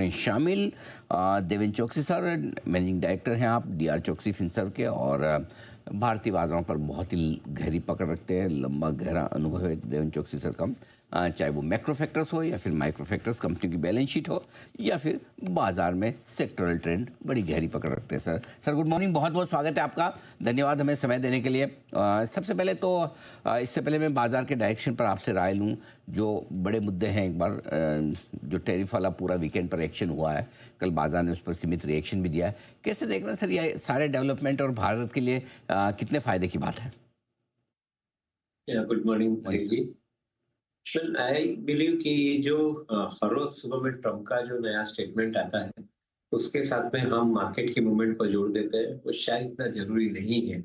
रहे हैं शामिल। देवेंद्र चौकसी सर, मैनेजिंग डायरेक्टर हैं आप डीआर चौकसी फिनसर्व के, और भारतीय बाजारों पर बहुत ही गहरी पकड़ रखते हैं, लंबा गहरा अनुभव है देवेंद्र चौकसी सर का। चाहे वो मैक्रो फैक्टर्स हो या फिर माइक्रो फैक्टर्स, कंपनी की बैलेंस शीट हो या फिर बाजार में सेक्टरल ट्रेंड, बड़ी गहरी पकड़ रखते हैं सर। सर गुड मॉर्निंग, बहुत बहुत स्वागत है आपका, धन्यवाद हमें समय देने के लिए। सबसे पहले तो इससे पहले मैं बाजार के डायरेक्शन पर आपसे राय लूँ। जो बड़े मुद्दे हैं, एक बार जो टैरिफ वाला पूरा वीकेंड पर एक्शन हुआ है, कल बाजार ने उस पर सीमित रिएक्शन भी दिया है, कैसे देख रहे हैं सर ये सारे डेवलपमेंट और भारत के लिए कितने फायदे की बात है? Good morning Malik ji. I believe कि ये जो हर रोज सुबह में ट्रम्प का जो नया स्टेटमेंट आता है उसके साथ में हम मार्केट की मूवमेंट को जोड़ देते हैं, वो शायद इतना जरूरी नहीं है।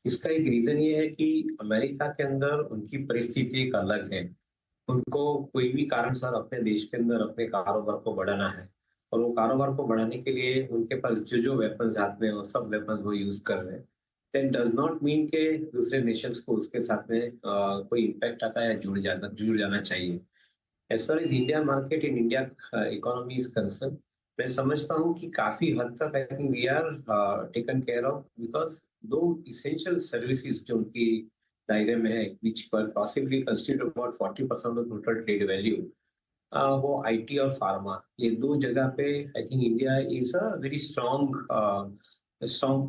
इसका एक रीजन ये है कि अमेरिका के अंदर उनकी परिस्थिति एक अलग है। उनको कोई भी कारण सर अपने देश के अंदर अपने कारोबार को बढ़ाना है, और वो कारोबार को बढ़ाने के लिए उनके पास जो जो वेपन्स हाथ में है, वो सब वेपन्स वो यूज कर रहे हैं। दैट डज नॉट मीन के दूसरे नेशंस को उसके साथ में कोई इम्पैक्ट आता है या जुड़ जाना चाहिए। As far as India market in India economy is concern, मैं समझता हूँ कि काफी हद तक I think we are taken care of, because दो इसेंशियल सर्विसेज जो उनकी दायरे में है, which possibly constitute about 40% of total trade value, वो आईटी और फार्मा, ये दो जगह पे I think India is a very strong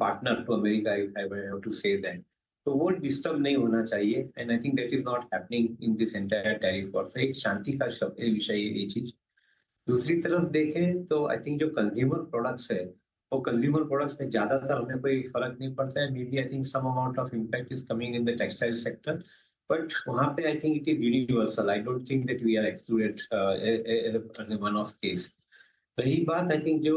partner to America, if I have to say that. तो वो डिस्टर्ब नहीं होना चाहिए, and I think that is not happening in this entire tariff war. से एक शांति का विषय है ये चीज। दूसरी तरफ देखें तो आई थिंक जो कंज्यूमर प्रोडक्ट्स है, वो कंज्यूमर प्रोडक्ट्स में ज्यादातर हमें कोई फर्क नहीं पड़ता है। Maybe I think some amount of impact is coming in the textile sector, but वहां पे I think it is universal. I don't think that we are excluded as a one of case. रही बात I think जो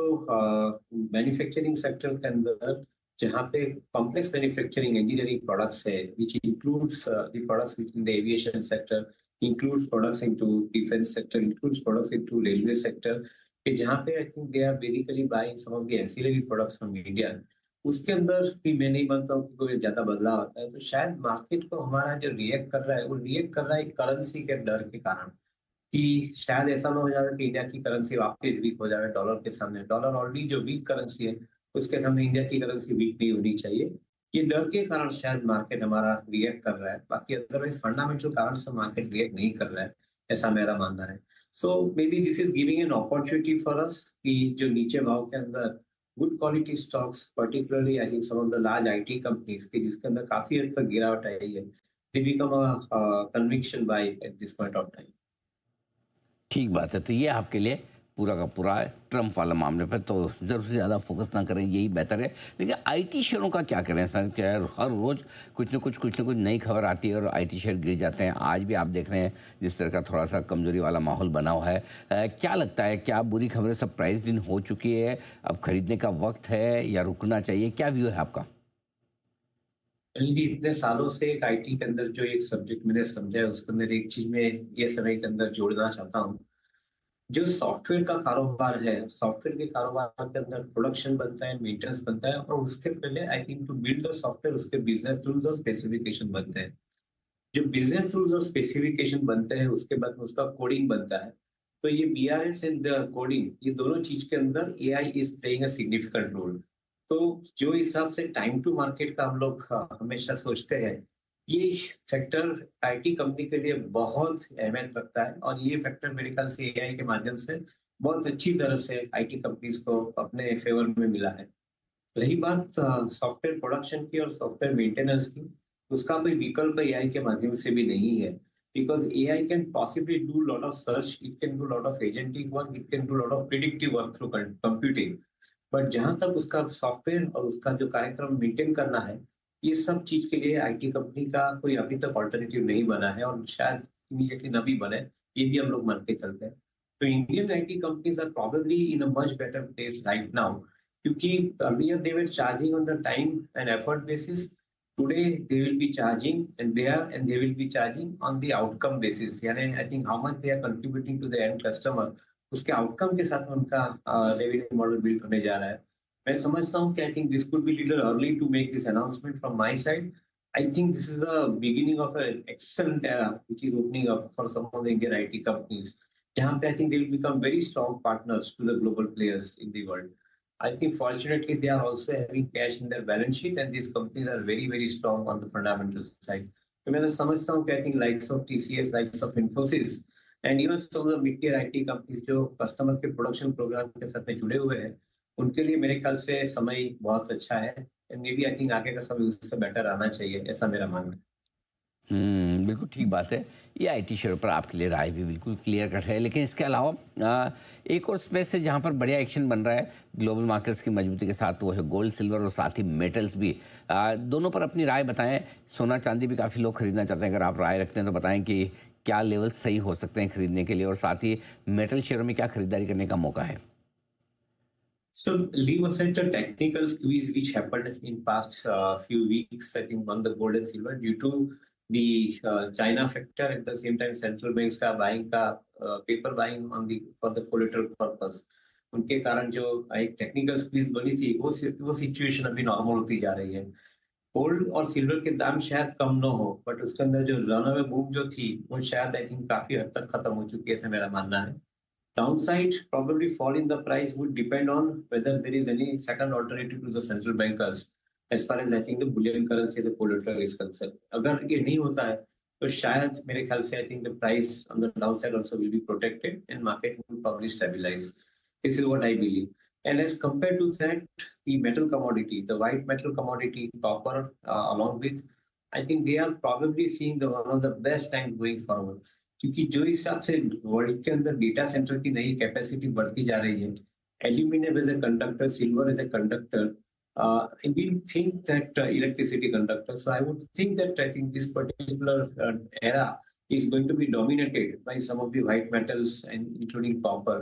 manufacturing sector के अंदर, जहाँ पे complex manufacturing engineering products है, which includes the products within the aviation sector, includes products into defense sector, includes products into railway sector, कि जहाँ पे I think they are basically buying some of the ancillary products from India। उसके अंदर भी मैं नहीं मानता हूँ कि कोई ज्यादा बदलाव आता है। तो शायद मार्केट को हमारा जो रिएक्ट कर रहा है, वो रिएक्ट कर रहा है करेंसी के डर के कारण, कि शायद ऐसा ना हो जाए कि इंडिया की करेंसी वापस वीक हो जाए डॉलर के सामने। डॉलर ऑलरेडी जो वीक करेंसी है, उसके सामने इंडिया की करेंसी वीक नहीं होनी चाहिए। ये डर के कारण शायद मार्केट हमारा रिएक्ट कर रहा है, बाकी अदरवाइज फंडामेंटल कारण से मार्केट रिएक्ट नहीं कर रहा है, ऐसा मेरा मानना है। So maybe this is giving an opportunity for us कि जो नीचे भाव के अंदर good quality stocks, particularly I think some of the large IT companies के, जिसके अंदर काफी हद तक गिरावट आई है, they become a conviction buy at this point of time. ठीक बात है, तो ये आपके लिए पूरा का पूरा है ट्रम्प वाला मामले पर, तो ज़रूर से ज़्यादा फोकस ना करें, यही बेहतर है। लेकिन आईटी शेयरों का क्या करें सर? क्या हर रोज़ कुछ न कुछ नई खबर आती है और आईटी शेयर गिर जाते हैं। आज भी आप देख रहे हैं जिस तरह का थोड़ा सा कमजोरी वाला माहौल बना हुआ है। क्या लगता है, क्या बुरी खबरें सब प्राइस इन हो चुकी है, अब खरीदने का वक्त है या रुकना चाहिए? क्या व्यू है आपका? इतने सालों से एक आईटी के अंदर जो एक सब्जेक्ट मैंने समझा है, उसके अंदर एक चीज मैं ये समय के अंदर जोड़ना चाहता हूँ। जो सॉफ्टवेयर का कारोबार है, सॉफ्टवेयर के कारोबार के अंदर प्रोडक्शन बनता है, मेंटेनेंस बनता है, और उसके पहले I think to build the software उसके बिजनेस रूल्स और स्पेसिफिकेशन बनते हैं। जो बिजनेस रूल्स और स्पेसिफिकेशन बनते हैं, उसके बाद में उसका कोडिंग बनता है। तो ये बीआरएस एंड कोडिंग, ये दोनों चीज के अंदर AI is playing a significant role. तो जो हिसाब से टाइम टू मार्केट का हम लोग हमेशा सोचते हैं, ये फैक्टर आईटी कंपनी के लिए बहुत अहमियत रखता है, और ये फैक्टर मेरे ख्याल से एआई के माध्यम से बहुत अच्छी तरह से आईटी कंपनीज को अपने फेवर में मिला है। रही बात सॉफ्टवेयर प्रोडक्शन की और सॉफ्टवेयर मेंटेनेंस की, उसका कोई विकल्प एआई के माध्यम से भी नहीं है, because AI can possibly do lot of search, it can do lot of agentic work, it can do lot of predictive work through computing. But जहां तक उसका सॉफ्टवेयर और उसका जो कार्यक्रम मेंटेन करना है, ये सब चीज के लिए आईटी कंपनी का कोई अभी तक ऑल्टरनेटिव नहीं बना है, और शायद इमीडिएटली न भी बने, ये भी हम लोग मान के चलते हैं। तो Indian IT companies are probably in a much better place right now, क्योंकि earlier they were charging on the time and effort basis. Today they will be charging, and they will be charging on the outcome basis, यानी I think how much they are contributing to the end customer, उसके outcome के साथ में उनका revenue model build होने जा रहा है। मैं समझता हूँ कि I think this could be little early to make this announcement from my side. I think this is the beginning of an excellent era which is opening up for some of the Indian IT companies, जहाँ पे I think they will become very strong partners to the global players in the world. I think fortunately they are also having cash in their balance sheet and these companies are very very strong on the fundamental side. तो मैं तो समझता हूँ कि I think likes of TCS, likes of Infosys and even some of the mid-tier IT companies जो customer के production programme के साथ में जुड़े हुए हैं, उनके लिए मेरे ख्याल से समय बहुत अच्छा है. And maybe I think आगे का समय उससे बेटर आना चाहिए, ऐसा मेरा मानना है. बिल्कुल ठीक बात है। ये आईटी शेयर पर आपके लिए राय भी बिल्कुल क्लियर कट है। लेकिन इसके अलावा एक और स्पेस है जहाँ पर बढ़िया एक्शन बन रहा है ग्लोबल मार्केट्स की मजबूती के साथ, वो है गोल्ड, सिल्वर और साथ ही मेटल्स भी। दोनों पर अपनी राय बताएं। सोना चांदी भी काफ़ी लोग खरीदना चाहते हैं, अगर आप राय रखते हैं तो बताएं कि क्या लेवल सही हो सकते हैं खरीदने के लिए, और साथ ही मेटल शेयरों में क्या खरीदारी करने का मौका है। So leave aside the technical squeeze which happened in past few weeks, I think on the gold and silver due to the China factor. At the same time, central banks का buying का paper buying on the for the collateral purpose. उनके कारण जो एक technical squeeze बनी थी वो situation अभी नॉर्मल होती जा रही है. गोल्ड और सिल्वर के दाम शायद कम न हो बट उसके अंदर जो रनअवे बूम जो थी वो शायद आई थिंक काफी हद तक खत्म हो चुकी है, ऐसा मेरा मानना है. Downside, probably fall in the price would depend on whether there is any second alternative to the central bankers as far as I think the bullion currency as a collateral is concerned. अगर ये नहीं होता है तो शायद मेरे ख्याल से I think the price on the downside also will be protected and market will probably stabilize. This is what I believe. And as compared to that, the metal commodity, the white metal commodity, copper, along with, I think they are probably seeing the one of the best time going forward. क्योंकि जो हिसाब से world के अंदर data centre की नई capacity बढ़ती जा रही है, aluminium as a conductor, silver as a conductor, and we think that electricity conductor. So I would think that I think this particular era is going to be dominated by some of the white metals and including copper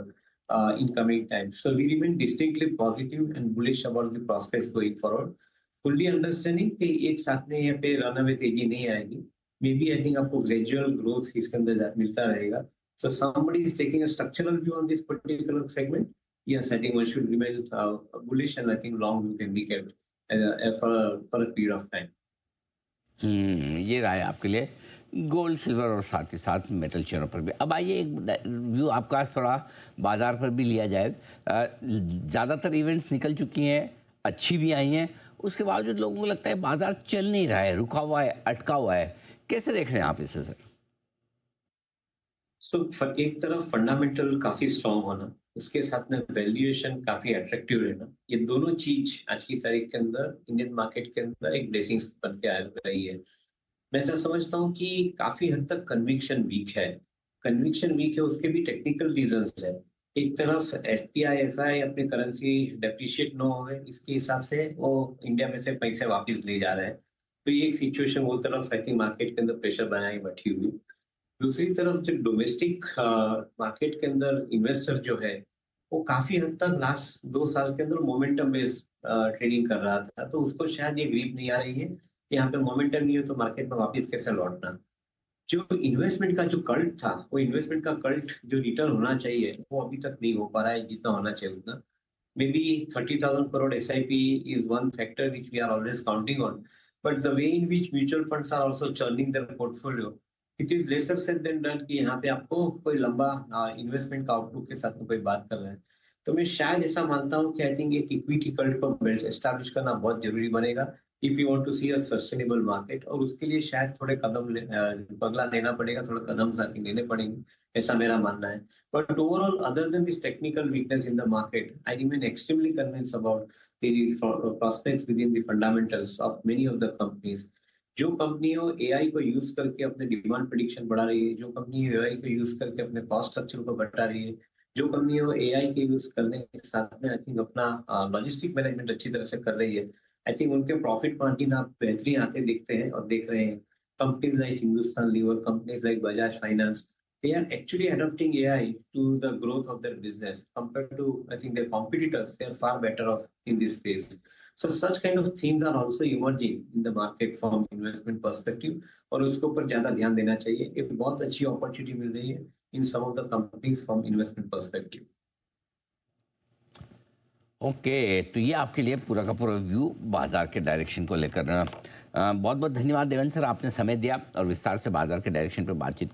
in coming times. So we remain distinctly positive and bullish about the prospects going forward. Fully understanding कि एक साथ में यहाँ पे runaway तेजी नहीं आएगी. May be I think आपको ग्रेजुअल ग्रोथ इसके अंदर मिलता रहेगा. So somebody is taking a structural view on this particular segment. Yes, I think one should remain bullish and I think long view can be kept for a period of time. ये रहा है आपके लिए gold, silver और साथ ही साथ metal शेयरों पर भी। अब आइए एक व्यू आपका थोड़ा बाजार पर भी लिया जाए। ज़्यादातर इवेंट्स निकल चुकी हैं, अच्छी भी आई हैं, उसके बावजूद लोगों को लगता है बाजार चल नहीं रहा है, रुका हुआ है, अटका हुआ है। कैसे देख रहे हैं आप इसे सर? सो एक तरफ फंडामेंटल काफी स्ट्रांग होना, उसके साथ में वैल्यूएशन काफी अट्रैक्टिव रहना, ये दोनों चीज आज की तारीख के अंदर इंडियन मार्केट के अंदर एक ब्लेसिंग्स बन के आ रही है. मैं ऐसा समझता हूँ कि काफी हद तक कन्विक्शन वीक है. कन्विक्शन वीक है, उसके भी टेक्निकल रीजंस है. एक तरफ एफपीआई एफआई अपनी करेंसी डेप्रिशिएट न हो, इसके हिसाब से वो इंडिया में से पैसे वापस ले जा रहे हैं. तो ये एक सिचुएशन वो तरफ आई थिंक मार्केट के अंदर प्रेशर बनाई बैठी हुई. दूसरी तरफ जो डोमेस्टिक मार्केट के अंदर इन्वेस्टर जो है वो काफी हद तक लास्ट 2 साल के अंदर मोमेंटम बेस्ड ट्रेडिंग कर रहा था, तो उसको शायद ये ग्रीप नहीं आ रही है कि यहाँ पे मोमेंटम नहीं हो तो मार्केट में वापस कैसे लौटना. जो इन्वेस्टमेंट का जो कल्ट था, वो इन्वेस्टमेंट का कल्ट जो रिटर्न होना चाहिए वो अभी तक नहीं हो पा रहा है जितना होना चाहिए उतना. Maybe 30,000 crore SIP is one factor which we are always counting on. But the way in which mutual funds are also churning their portfolio, it is lesser said than done कि यहाँ पे आपको कोई लंबा इन्वेस्टमेंट का outlook के साथ में कोई बात कर रहा है. तो मैं शायद ऐसा मानता हूँ कि आई थिंक एक इक्विटी कल्ट को एस्टैब्लिश करना बहुत जरूरी बनेगा if you want to see a sustainable market. और उसके लिए शायद थोड़े पगला लेना पड़ेगा, थोड़े कदम साथ लेने पड़ेंगे, ऐसा मेरा मानना है. But overall, other than this technical weakness in the market, I remain extremely convinced about the prospects within the fundamentals of many of the companies. जो कंपनियों एआई को यूज करके अपने डिमांड प्रिडिक्शन बढ़ा रही है, जो कंपनी एआई को यूज करके अपने कॉस्ट स्ट्रक्चर को घटा रही है, जो कंपनियों एआई के यूज करने के साथ में आई थिंक अपना लॉजिस्टिक मैनेजमेंट अच्छी तरह से कर रही है, आई थिंक उनके प्रॉफिट मार्जिन आप बेहतरीन आते देखते हैं और देख रहे हैं. Companies like Hindustan Lever, companies like Bajaj Finance, they are actually adopting AI to the growth of their business compared to, I think, their competitors. They are far better off in this space. So such kind of themes are also emerging in the market from investment perspective. और उसके ऊपर ज्यादा ध्यान देना चाहिए. एक बहुत अच्छी अपॉर्चुनिटी मिल रही है in some of the companies from investment perspective. Okay, तो ये आपके लिए पूरा का पूरा व्यू बाजार के डायरेक्शन को लेकर। बहुत बहुत धन्यवाद देवेंद्र सर, आपने समय दिया और विस्तार से बाजार के डायरेक्शन पर बातचीत की।